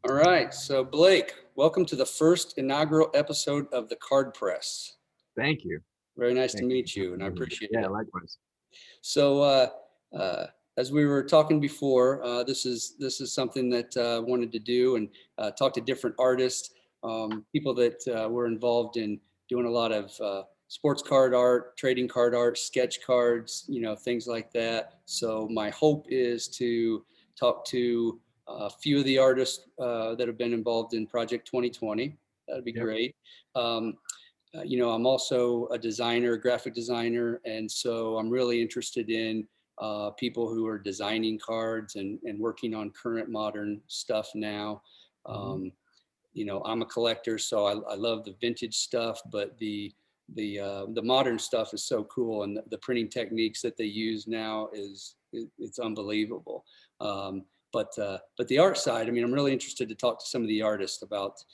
All right. So, Blake, welcome to the first inaugural episode of the Card Press. Thank you. Very nice to Thank you meet for you, and I having me. appreciate Yeah, it. likewise. So, as we were talking before, this is something that I wanted to do and talk to different artists, people that were involved in doing a lot of sports card art, trading card art, sketch cards, things like that. So, my hope is to talk to a few of the artists that have been involved in Project 2020. That'd be Yep. great. I'm also a designer, a graphic designer, and so I'm really interested in people who are designing cards and working on current modern stuff now. Mhm. Um, I'm a collector, so I love the vintage stuff, but the modern stuff is so cool, and the printing techniques that they use now it's unbelievable. But the art side, I mean, I'm really interested to talk to some of the artists about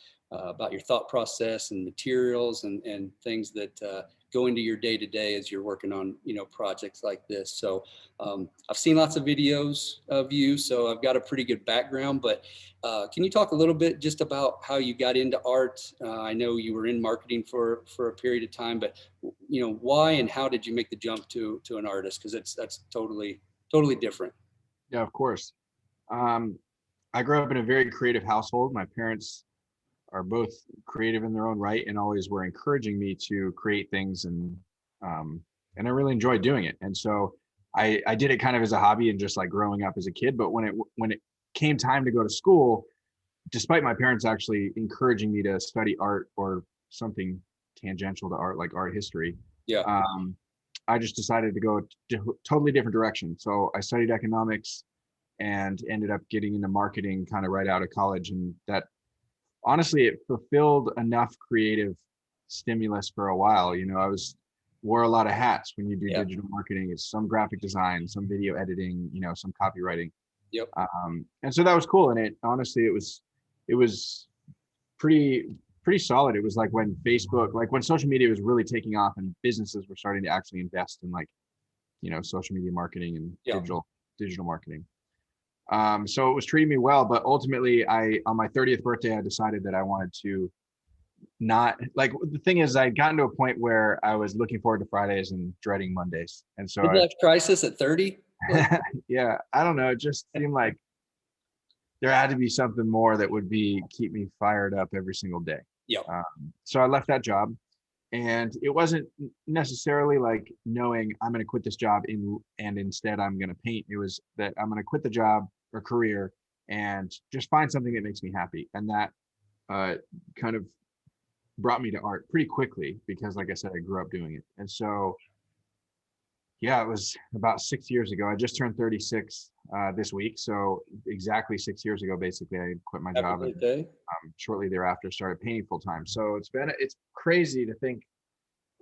your thought process and materials and things that go into your day to day as you're working on projects like this. So I've seen lots of videos of you, so I've got a pretty good background. But can you talk a little bit just about how you got into art? I know you were in marketing for a period of time, but why and how did you make the jump to an artist? Because that's totally different. Yeah, of course. Um, I grew up in a very creative household. My parents are both creative in their own right and always were encouraging me to create things um, and I really enjoyed doing it. And so I did it kind of as a hobby and just like growing up as a kid. But when it came time to go to school, despite my parents actually encouraging me to study art or something tangential to art, like art history, Yeah. um, I just decided to go totally different direction. So I studied economics and ended up getting into marketing kind of right out of college. And that honestly, it fulfilled enough creative stimulus for a while. Wore a lot of hats when you do Yeah. digital marketing. It's some graphic design, some video editing, some copywriting. Yep. And so that was cool. And it was pretty solid. It was like when when social media was really taking off and businesses were starting to actually invest in social media marketing and Yeah. digital marketing. So it was treating me well, but ultimately on my 30th birthday, I decided that I wanted to not like, the thing is I'd gotten to a point where I was looking forward to Fridays and dreading Mondays. And so Midlife crisis at 30? yeah, I don't know. It just seemed like there had to be something more that would keep me fired up every single day. Yep. So I left that job, and it wasn't necessarily like knowing I'm going to quit this job and instead I'm going to paint. It was that I'm going to quit the job or career and just find something that makes me happy. And that kind of brought me to art pretty quickly because, like I said, I grew up doing it. And so yeah, it was about 6 years ago. I just turned 36 this week. So exactly 6 years ago, basically, I quit my Happy job and birthday. shortly thereafter started painting full time. So it's crazy to think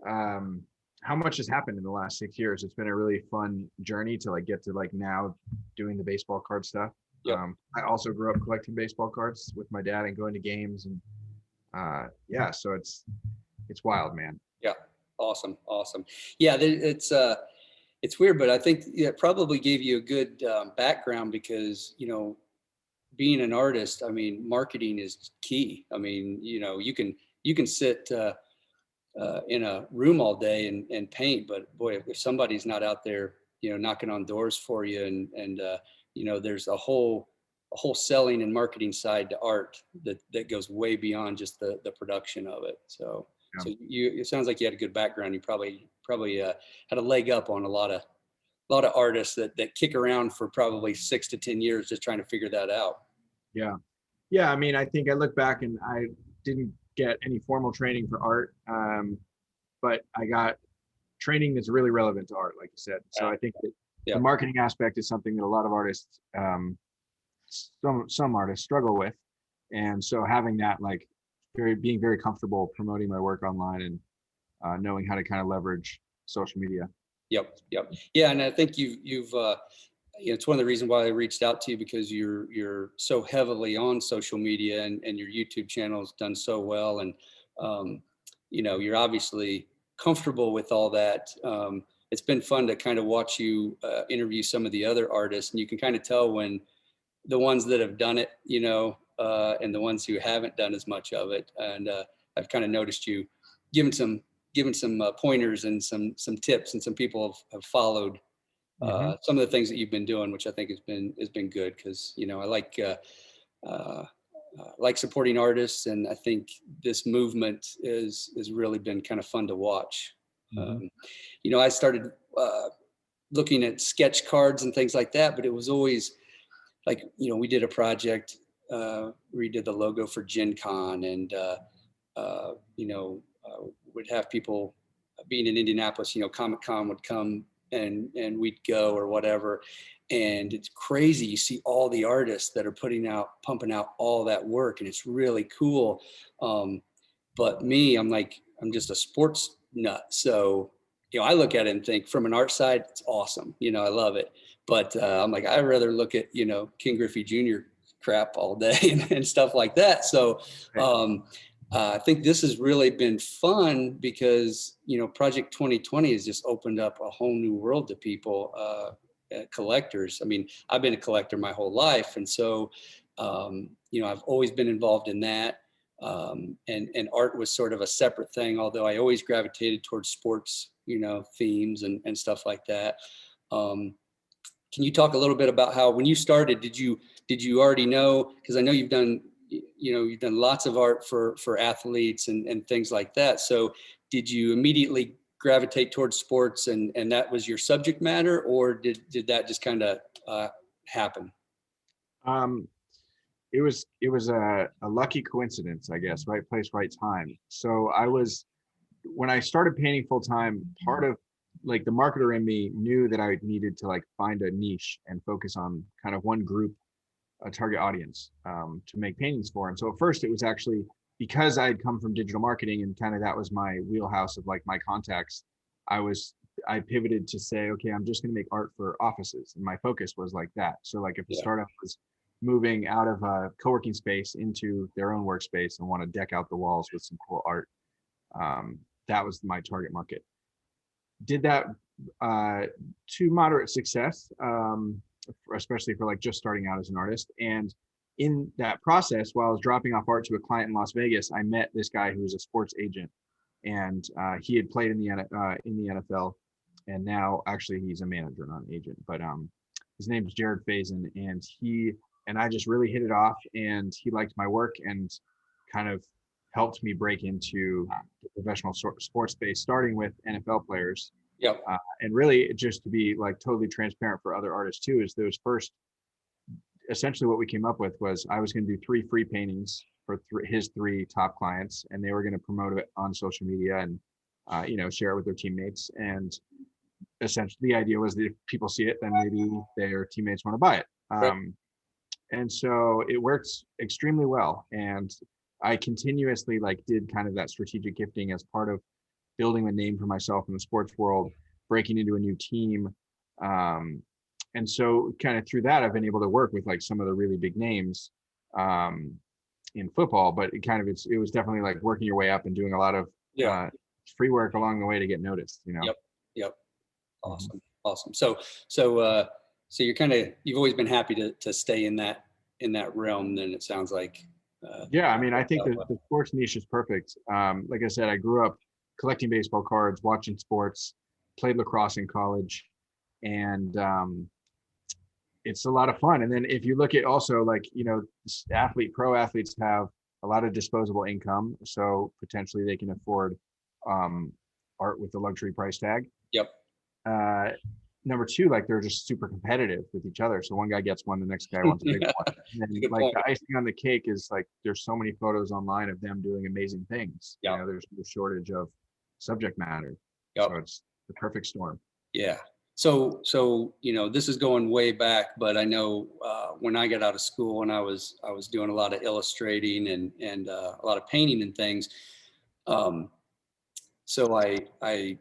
um, how much has happened in the last 6 years. It's been a really fun journey to get to now doing the baseball card stuff. Yep. I also grew up collecting baseball cards with my dad and going to games and yeah, so it's wild, man. Yeah. Awesome. Yeah. It's weird, but I think it probably gave you a good background because, being an artist, I mean, marketing is key. I mean, you can sit in a room all day and paint, but boy, if somebody's not out there, knocking on doors for you and there's a whole selling and marketing side to art that goes way beyond just the production of it. So, Yeah. so it sounds like you had a good background. You probably had a leg up on a lot of artists that kick around for probably 6 to 10 years just trying to figure that out. Yeah. Yeah. I mean, I think I look back and I didn't get any formal training for art, but I got training that's really relevant to art, like you said. So I think that Yeah. the marketing aspect is something that a lot of artists, some artists struggle with. And so having that, being very comfortable promoting my work online and knowing how to kind of leverage social media. Yep. Yeah, and I think you've it's one of the reasons why I reached out to you because you're so heavily on social media and your YouTube channel has done so well, and you're obviously comfortable with all that. It's been fun to kind of watch you interview some of the other artists, and you can kind of tell when the ones that have done it, and the ones who haven't done as much of it. And I've kind of noticed you giving some pointers and some tips, and some people have followed some of the things that you've been doing, which I think has been good, because I like supporting artists, and I think this movement is really been kind of fun to watch. I started looking at sketch cards and things like that, but it was always like, we did a project, redid the logo for Gen Con, and would have people, being in Indianapolis, Comic-Con would come, and we'd go or whatever. And it's crazy. You see all the artists that are pumping out all that work, and it's really cool. But me, I'm just a sports nut. So, I look at it and think, from an art side, it's awesome. I love it. But I'm like, I'd rather look at, King Griffey Jr. crap all day and stuff like that. So I think this has really been fun, because, Project 2020 has just opened up a whole new world to people, collectors. I mean, I've been a collector my whole life. And so, I've always been involved in that. And art was sort of a separate thing, although I always gravitated towards sports, themes and stuff like that. Can you talk a little bit about how, when you started, did you already know? Because I know you've done lots of art for athletes and things like that. So did you immediately gravitate towards sports, and that was your subject matter, or did that just kind of happen? It was a lucky coincidence, I guess. Right place, right time. So when I started painting full time, part of like the marketer in me knew that I needed to like find a niche and focus on kind of one group, a target audience, to make paintings for. And so at first it was actually because I had come from digital marketing, and kind of that was my wheelhouse of like my contacts. I pivoted to say, okay, I'm just going to make art for offices, and my focus was like that. So like if the startup was moving out of a co-working space into their own workspace and want to deck out the walls with some cool art, that was my target market. Did that to moderate success, especially for like just starting out as an artist. And in that process, while I was dropping off art to a client in Las Vegas, I met this guy who was a sports agent, and he had played in the NFL, and now actually he's a manager, not an agent. But his name is Jared Faison, and I just really hit it off, and he liked my work and kind of helped me break into the professional sports space, starting with NFL players. Yep. And really, just to be like totally transparent for other artists too, is those first, essentially what we came up with was I was going to do 3 free paintings for his 3 top clients, and they were going to promote it on social media and share it with their teammates. And essentially the idea was that if people see it, then maybe their teammates want to buy it. Right. And so it worked extremely well. And I continuously did kind of that strategic gifting as part of building a name for myself in the sports world, breaking into a new team. And so kind of through that, I've been able to work with some of the really big names in football, but it was definitely like working your way up and doing a lot of free work along the way to get noticed, Yep. Awesome. Awesome. So you've always been happy to stay in that realm, then, it sounds like. I mean, I think the sports niche is perfect. Like I said, I grew up collecting baseball cards, watching sports, played lacrosse in college, and it's a lot of fun. And then if you look at also pro athletes have a lot of disposable income, so potentially they can afford art with the luxury price tag. Yep. Number 2, they're just super competitive with each other. So one guy gets one, the next guy wants a big one. And then the icing on the cake is there's so many photos online of them doing amazing things. Yep. There's no shortage of subject matter. Yep. So it's the perfect storm. Yeah. So this is going way back, but I know when I got out of school and I was doing a lot of illustrating and a lot of painting and things. So I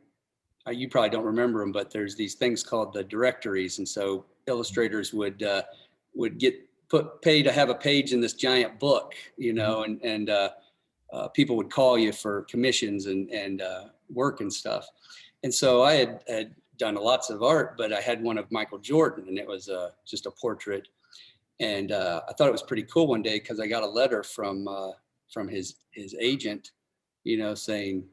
you probably don't remember them, but there's these things called the directories. And so illustrators would pay to have a page in this giant book, and people would call you for commissions and work and stuff. And so I had done lots of art, but I had one of Michael Jordan, and it was just a portrait. And I thought it was pretty cool one day because I got a letter from his agent, saying,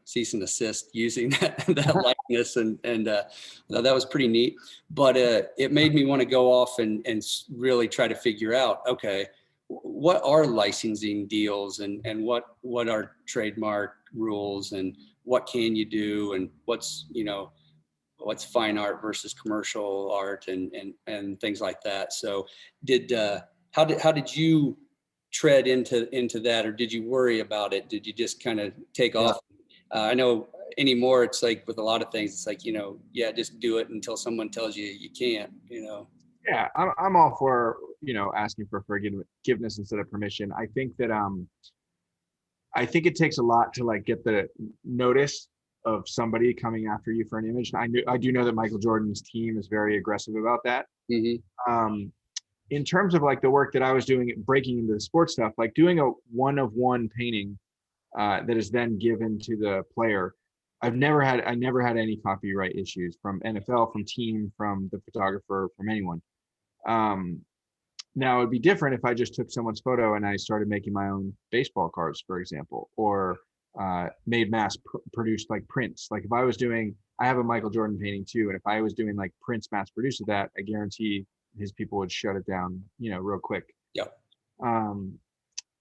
cease and desist using that likeness, and that was pretty neat. But it made me want to go off and really try to figure out, okay, what are licensing deals, and what are trademark rules, and what can you do, and what's fine art versus commercial art, and things like that. So how did you tread into that, or did you worry about it? Did you just kind of take off? I know anymore it's like with a lot of things, it's like, just do it until someone tells you you can't. Yeah, I'm all for, asking for forgiveness instead of permission. I think that I think it takes a lot to like get the notice of somebody coming after you for an image. And I do know that Michael Jordan's team is very aggressive about that. Mm-hmm. In terms of like the work that I was doing, breaking into the sports stuff, like doing a one-of-one painting that is then given to the player. I never had any copyright issues from NFL, from team, from the photographer, from anyone. Now it'd be different if I just took someone's photo and I started making my own baseball cards, for example, or made produced like prints. Like if I was doing, I have a Michael Jordan painting too, and if I was doing like prints mass produced of that, I guarantee his people would shut it down, real quick. Yeah.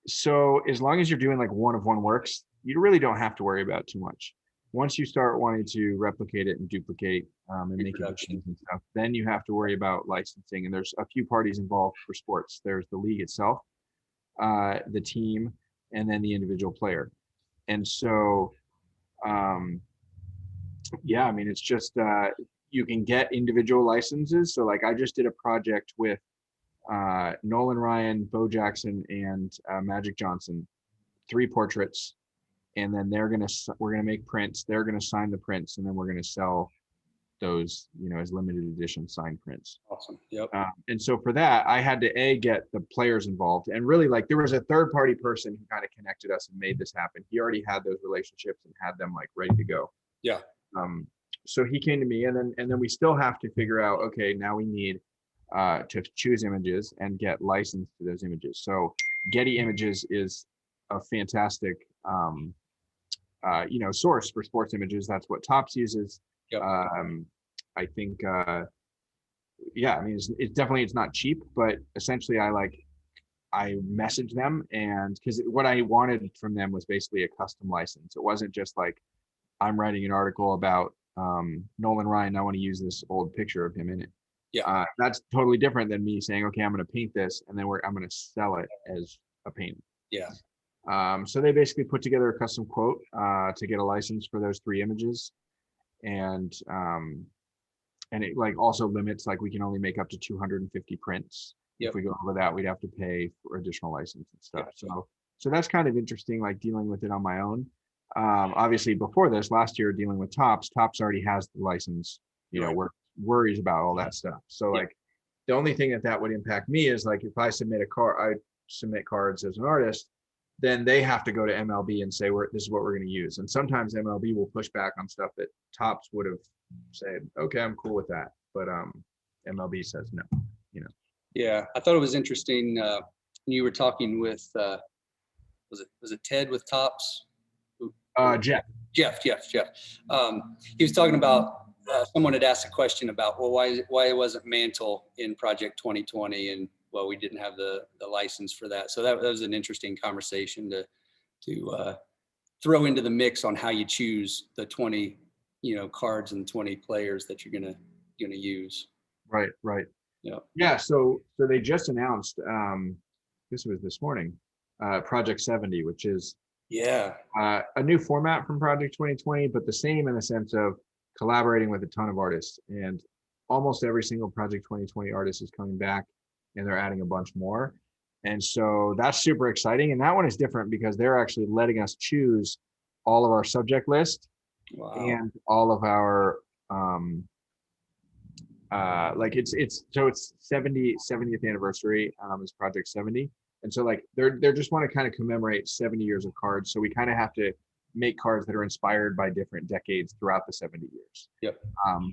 So as long as you're doing like one-of-one works, you really don't have to worry about too much. Once you start wanting to replicate it and duplicate and make editions and stuff, then you have to worry about licensing. And there's a few parties involved for sports. There's the league itself, the team, and then the individual player. And so, yeah, I mean, it's just you can get individual licenses. So like I just did a project with Nolan Ryan, Bo Jackson, and Magic Johnson, 3 portraits. And then we're gonna make prints. They're gonna sign the prints, and then we're gonna sell those, as limited edition signed prints. Awesome. Yep. And so for that, I had to get the players involved, and really like there was a third party person who kind of connected us and made this happen. He already had those relationships and had them like ready to go. Yeah. So he came to me, and then we still have to figure out, okay, now we need to choose images and get licensed to those images. So Getty Images is a fantastic source for sports images. That's what Topps uses. Yep. I think I mean it's not cheap, but essentially I messaged them, and because what I wanted from them was basically a custom license. It wasn't just like I'm writing an article about Nolan Ryan, I want to use this old picture of him in it. Yeah. That's totally different than me saying, okay, I'm going to paint this and then I'm going to sell it as a painting. Yeah. So they basically put together a custom quote to get a license for those 3 images, and it like also limits, like we can only make up to 250 prints. Yep. If we go over that, we'd have to pay for additional license and stuff. Yep. So that's kind of interesting, like dealing with it on my own. Obviously, before this, last year dealing with Topps already has the license. Right. Worries about all that stuff. So like the only thing that would impact me is like if I submit cards as an artist, then they have to go to MLB and say, this is what we're going to use. And sometimes MLB will push back on stuff that Topps would have said, okay, I'm cool with that. But MLB says no, Yeah, I thought it was interesting. You were talking with, was it Ted with Topps? Jeff. He was talking about, someone had asked a question about, well, why wasn't Mantle in Project 2020? And well, we didn't have the license for that. So that was an interesting conversation to throw into the mix on how you choose the 20, cards and 20 players that you're gonna use. Right. Yeah. Yeah. So they just announced, this was this morning, Project 70, which is a new format from Project 2020, but the same in the sense of collaborating with a ton of artists, and almost every single Project 2020 artist is coming back, and they're adding a bunch more. And so that's super exciting. And that one is different because they're actually letting us choose all of our subject list. Wow. And all of our it's 70th anniversary is Project 70. And so like they're just want to kind of commemorate 70 years of cards. So we kind of have to make cards that are inspired by different decades throughout the 70 years. Yep.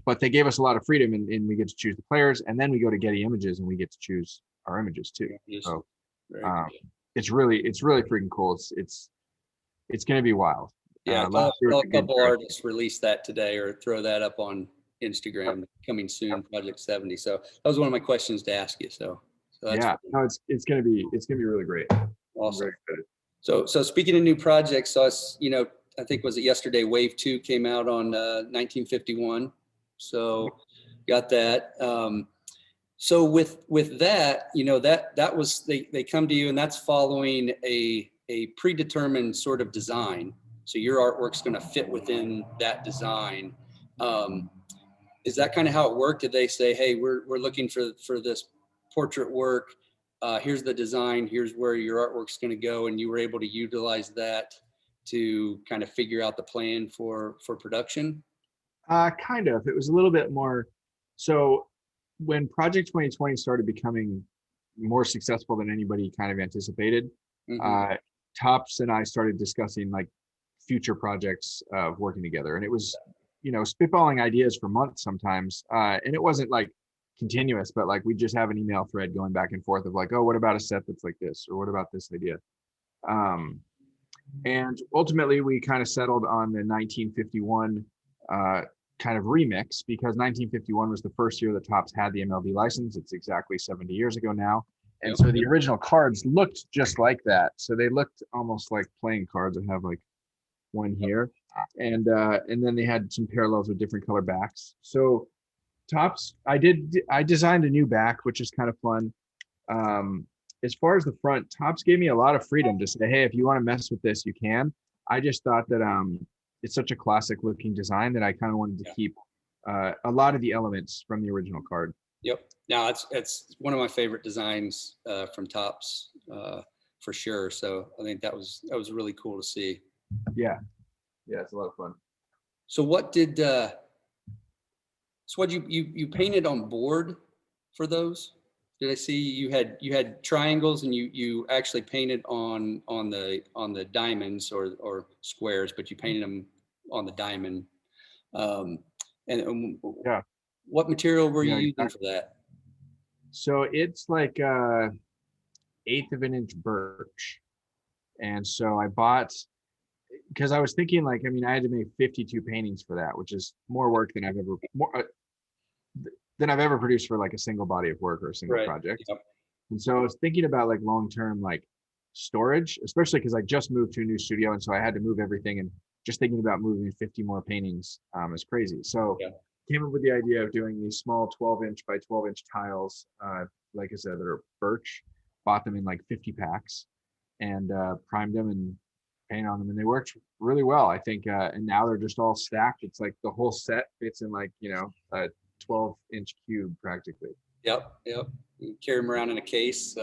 But they gave us a lot of freedom, and we get to choose the players, and then we go to Getty Images and we get to choose our images too. So Very um, cool. it's really freaking cool. It's going to be wild. Yeah, Last year was a a good couple trip. artists release that today or throw that up on Yep, Instagram, coming yep. soon, Project 70. So that was one of my questions to ask you. So that's Yeah, no, it's gonna be really great. I'm very awesome. excited. So speaking of new projects, so I think was it yesterday, Wave 2 came out on 1951. So got that. So with that, that was they come to you, and that's following a predetermined sort of design. So your artwork's going to fit within that design. Um, is that kind of how it worked? Did they say, hey, we're looking for this portrait work? Here's the design. Here's where your artwork's going to go, and you were able to utilize that to kind of figure out the plan for production? Kind of. It was a little bit more. So when Project 2020 started becoming more successful than anybody kind of anticipated, Hmm. uh, Tops and I started discussing like future projects of working together, and it was, spitballing ideas for months sometimes, and it wasn't like continuous, but like we just have an email thread going back and forth of like, oh, what about a set that's like this, or what about this idea? Um, and ultimately, we kind of settled on the 1951 uh, kind of remix because 1951 was the first year that Topps had the MLB license. It's exactly 70 years ago now. And Yep. so the original cards looked just like that. So they looked almost like playing cards. I have like one here. And then they had some parallels with different color backs. So Topps, I designed a new back, which is kind of fun. Um, as far as the front, Topps gave me a lot of freedom to say, hey, if you want to mess with this, you can. I just thought that it's such a classic looking design that I kind of wanted to Yeah. keep a lot of the elements from the original card. Yep. Now it's one of my favorite designs from Topps for sure. So I think that was really cool to see. Yeah, yeah, it's a lot of fun. So what you painted on board for those? Did I see you had triangles, and you actually painted on the diamonds or squares, but you painted them on the diamond. Um, and Yeah, what material were you yeah, using exactly. for that? So it's like eighth of an inch birch. And so I bought, because I was thinking like, I mean, I had to make 52 paintings for that, which is more work than I've ever produced for like a single body of work or a single Right. project. Yep. And so I was thinking about like long-term like storage, especially because I just moved to a new studio. And so I had to move everything, and just thinking about moving 50 more paintings is crazy. So Yeah. came up with the idea of doing these small 12-inch by 12-inch tiles, like I said, that are birch, bought them in like 50 packs and primed them and painted on them. And they worked really well, I think. And now they're just all stacked. It's like the whole set fits in like, a 12-inch cube practically. Yep. Yep. You carry them around in a case.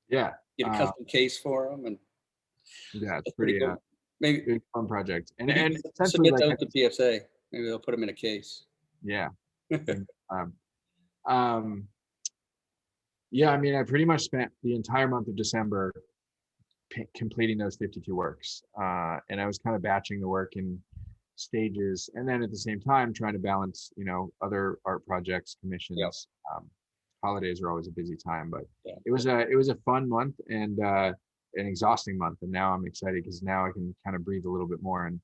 Yeah. Get a Uh, custom case for them, and yeah, it's that's pretty pretty cool. Maybe big fun project. And maybe and essentially submit like those to PSA. Maybe they'll put them in a case. yeah. And, um yeah, I mean I pretty much spent the entire month of December completing those 52 works. And I was kind of batching the work in stages, and then at the same time trying to balance, other art projects, Yep. commissions. Holidays are always a busy time, but Yeah. it was a fun month and an exhausting month. And now I'm excited because now I can kind of breathe a little bit more and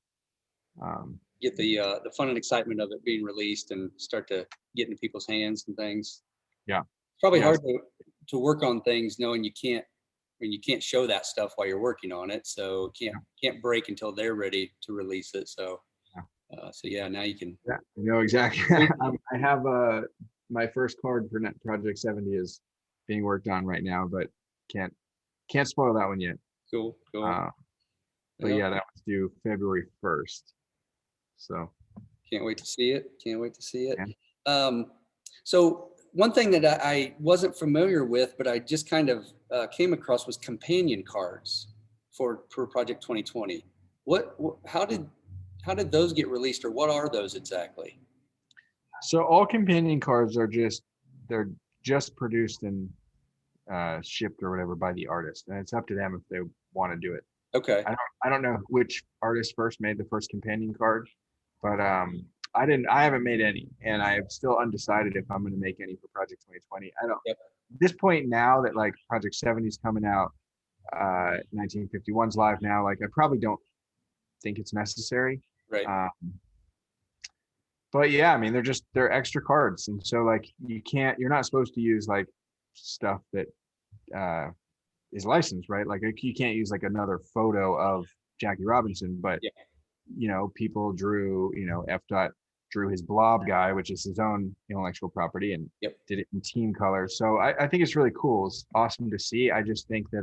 um, Get the fun and excitement of it being released and start to get into people's hands and things. yeah, It's probably yes, hard to work on things knowing you can't show that stuff while you're working on it. So can't break until they're ready to release it. So yeah, so yeah, now you can. yeah, I know exactly. I have my first card for Net Project 70 is being worked on right now, but can't can't spoil that one yet. Cool, cool. Uh, but Yeah, yeah, that was due February 1st. So can't wait to see it. Can't wait to see it. yeah. Um, so one thing that I wasn't familiar with, but I just kind of came across was companion cards for Project 2020. How did those get released, or what are those exactly? So all companion cards they're just produced and shipped or whatever by the artist, and it's up to them if they want to do it. Okay. I don't know which artist first made the first companion card, but I haven't made any, and I am still undecided if I'm going to make any for Project 2020. I don't, Yep. at this point now that like Project 70 is coming out, 1951's live now, like I probably don't think it's necessary. Right. Um, but yeah, I mean, they're extra cards. And so like you're not supposed to use like stuff that uh, is licensed, right? Like you can't use like another photo of Jackie Robinson, but Yeah. people drew, F. Dot drew his blob guy, which is his own intellectual property, and Yep. did it in team color. So I think it's really cool. It's awesome to see. I just think that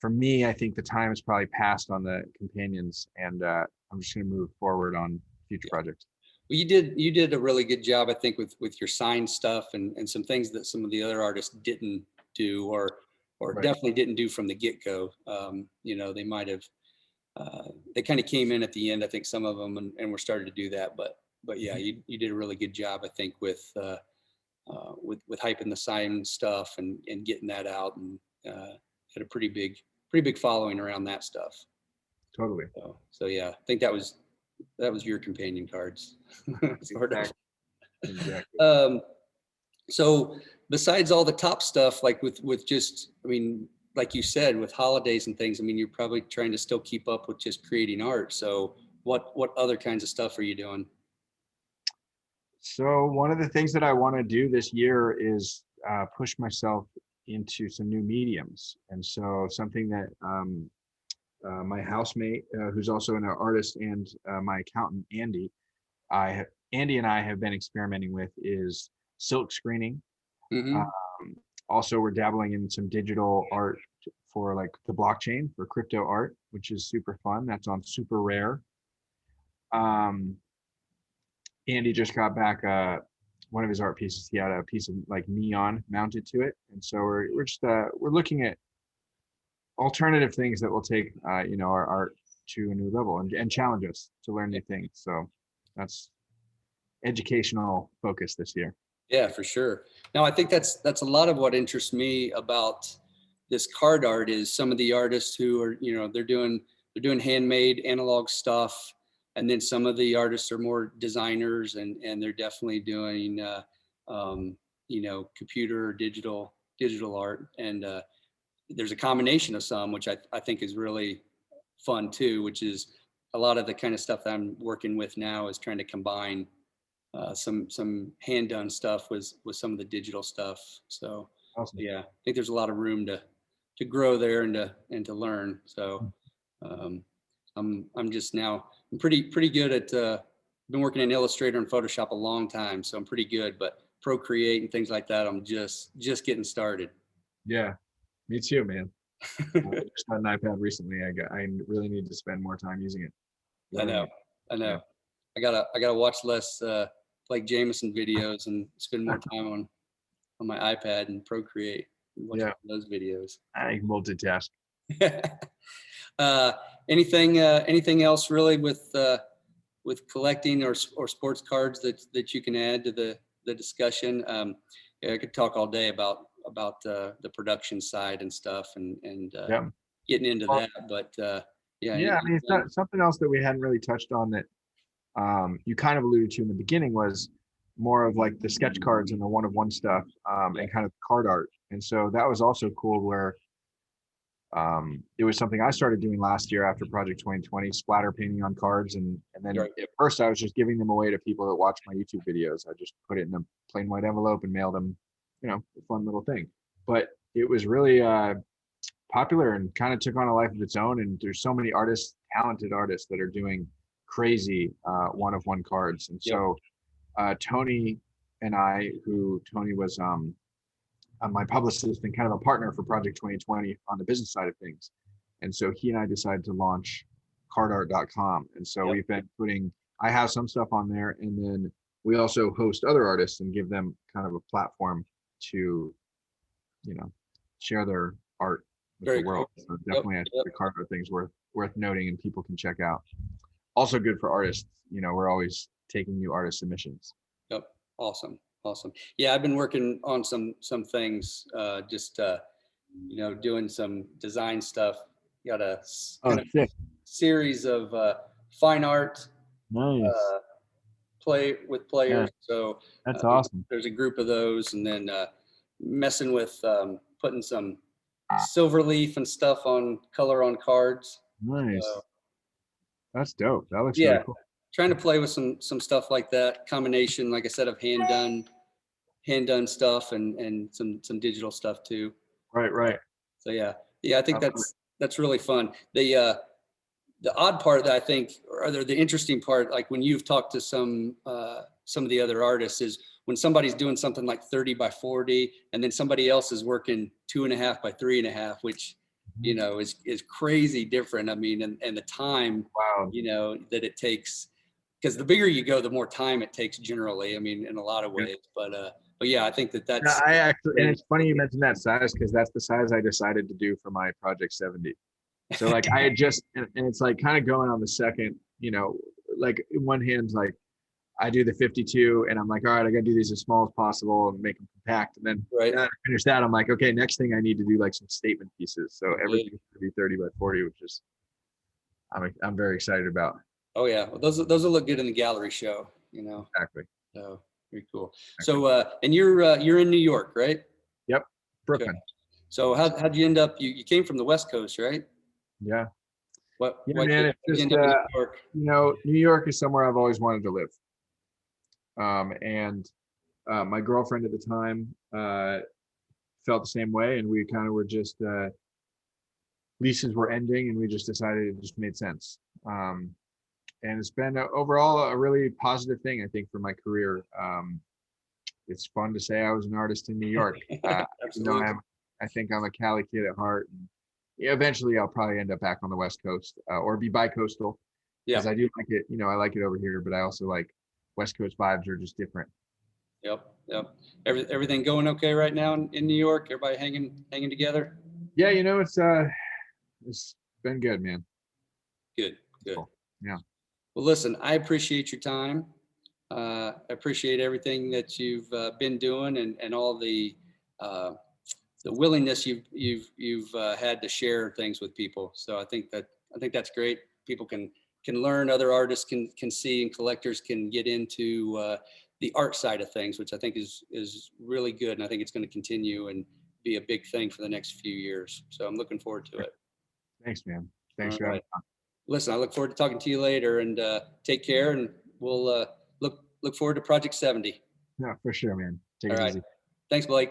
for me, I think the time has probably passed on the companions, and I'm just going to move forward on future projects. Well, you did a really good job, I think, with your sign stuff and some things that some of the other artists didn't do, or Right. definitely didn't do from the get-go. They might have they kind of came in at the end, I think, some of them, and were starting to do that. But yeah, you did a really good job, I think, with hyping the sign stuff and getting that out, and had a pretty big following around that stuff. Totally. So yeah, I think that was your companion cards, sort of. Exactly. So besides all the top stuff, like with just, I mean, like you said, with holidays and things, I mean, you're probably trying to still keep up with just creating art. So what other kinds of stuff are you doing? So one of the things that I want to do this year is push myself into some new mediums, and so something that my housemate, who's also an artist, and my accountant Andy and I have been experimenting with is silk screening. Mm-hmm. Also, we're dabbling in some digital art for like the blockchain for crypto art, which is super fun. That's on Super Rare. Um, Andy just got back one of his art pieces. He had a piece of like neon mounted to it, and so we're just we're looking at alternative things that will take our art to a new level and challenge us to learn new things. So that's educational focus this year. Yeah, for sure. Now, I think that's a lot of what interests me about this card art is some of the artists who are, they're doing handmade analog stuff, and then some of the artists are more designers, and they're definitely doing computer digital art, and there's a combination of some, which I think is really fun too, which is a lot of the kind of stuff that I'm working with now is trying to combine some hand done stuff with some of the digital stuff. So Awesome. yeah, I think there's a lot of room to grow there and to learn. So I'm just now I'm pretty good at been working in Illustrator and Photoshop a long time, so I'm pretty good. But Procreate and things like that, I'm just getting started. Yeah, me too, man. I just got an iPad recently. I really need to spend more time using it. I know. Yeah. I gotta watch less Blake Jamieson videos and spend more time on my iPad and Procreate and watch Yeah, those videos. I multitask. uh, anything else really with collecting or sports cards that you can add to the discussion? Yeah, I could talk all day about the production side and stuff and Yeah. getting into Well, that, but yeah. yeah, I mean, it's not something else that we hadn't really touched on that you kind of alluded to in the beginning was more of like the sketch cards and the one of one stuff and kind of card art. And so that was also cool where it was something I started doing last year after Project 2020, splatter painting on cards. And then Right. at first I was just giving them away to people that watch my YouTube videos. I just put it in a plain white envelope and mailed them, a fun little thing. But it was really popular and kind of took on a life of its own. And there's so many artists, talented artists that are doing crazy one of one cards. And so Tony and I, who Tony was my publicist and kind of a partner for Project 2020 on the business side of things. And so he and I decided to launch cardart.com. And so we've been I have some stuff on there, and then we also host other artists and give them kind of a platform to, share their art with Very the world. cool. So definitely I think the card art thing's worth noting and people can check out. Also good for artists. We're always taking new artist submissions. Yep. Awesome. Yeah, I've been working on some things, just doing some design stuff. Got a kind of Sick. series of fine art Nice. play with Yeah, players. So that's there's, awesome. there's a group of those, and then messing with putting some silver leaf and stuff on color on cards. Nice. So, That's dope. That looks really yeah, cool. trying to play with some stuff like that. Combination, like I said, of hand done stuff and some digital stuff too. Right, right. So yeah, I I think love it. that's really fun. The odd part that I think, or the interesting part, like when you've talked to some of the other artists, is when somebody's doing something like 30 by 40, and then somebody else is working 2.5 by 3.5, which Mhm. is crazy different. I mean, and the time Wow. that it takes, because the bigger you go, the more time it takes generally. I mean, in a lot of Yeah. ways, but yeah, I think Yeah, that's I actually, and it's funny you mentioned that size because that's the size I decided to do for my Project 70. So like I had just, and it's like kind of going on the second, like in one hand, like I do the 52 and I'm like, all right, I got to do these as small as possible and make them compact. And then right. I finish that. I'm like, okay, next thing I need to do like some statement pieces. So everything's going to be 30 by 40, which is, I'm very excited about. Oh yeah, well, those will look good in the gallery show. Exactly. So very cool. Exactly. So and you're in New York, right? Yep. Okay. Brooklyn. So how'd you end up? You came from the West Coast, right? Yeah. Yeah, Why'd man. It's you just, end up in New York? New York is somewhere I've always wanted to live. And my girlfriend at the time felt the same way, and we kind of were just leases were ending, and we just decided it just made sense. And it's been overall a really positive thing, I think, for my career. It's fun to say I was an artist in New York, even though Absolutely. I think I'm a Cali kid at heart. And yeah, eventually, I'll probably end up back on the West Coast or be bi-coastal Yeah. because I do like it. I like it over here, but I also like West Coast vibes are just different. Yep. Yep. Everything going okay right now in New York? Everybody hanging together? Yeah, it's been good, man. Good. It's Good. cool. Yeah. Well, listen, I appreciate your time. I appreciate everything that you've been doing and all uh, the willingness you've had to share things with people. So I think that's great. People can learn, other artists can see, and collectors can get into the art side of things, which I think is really good. And I think it's going to continue and be a big thing for the next few years. So I'm looking forward to it. Thanks, man. All Thanks for having right. me. Listen, I look forward to talking to you later, and take care. And we'll look forward to Project 70. Yeah, for sure, man. Take All it right. easy. Thanks, Blake.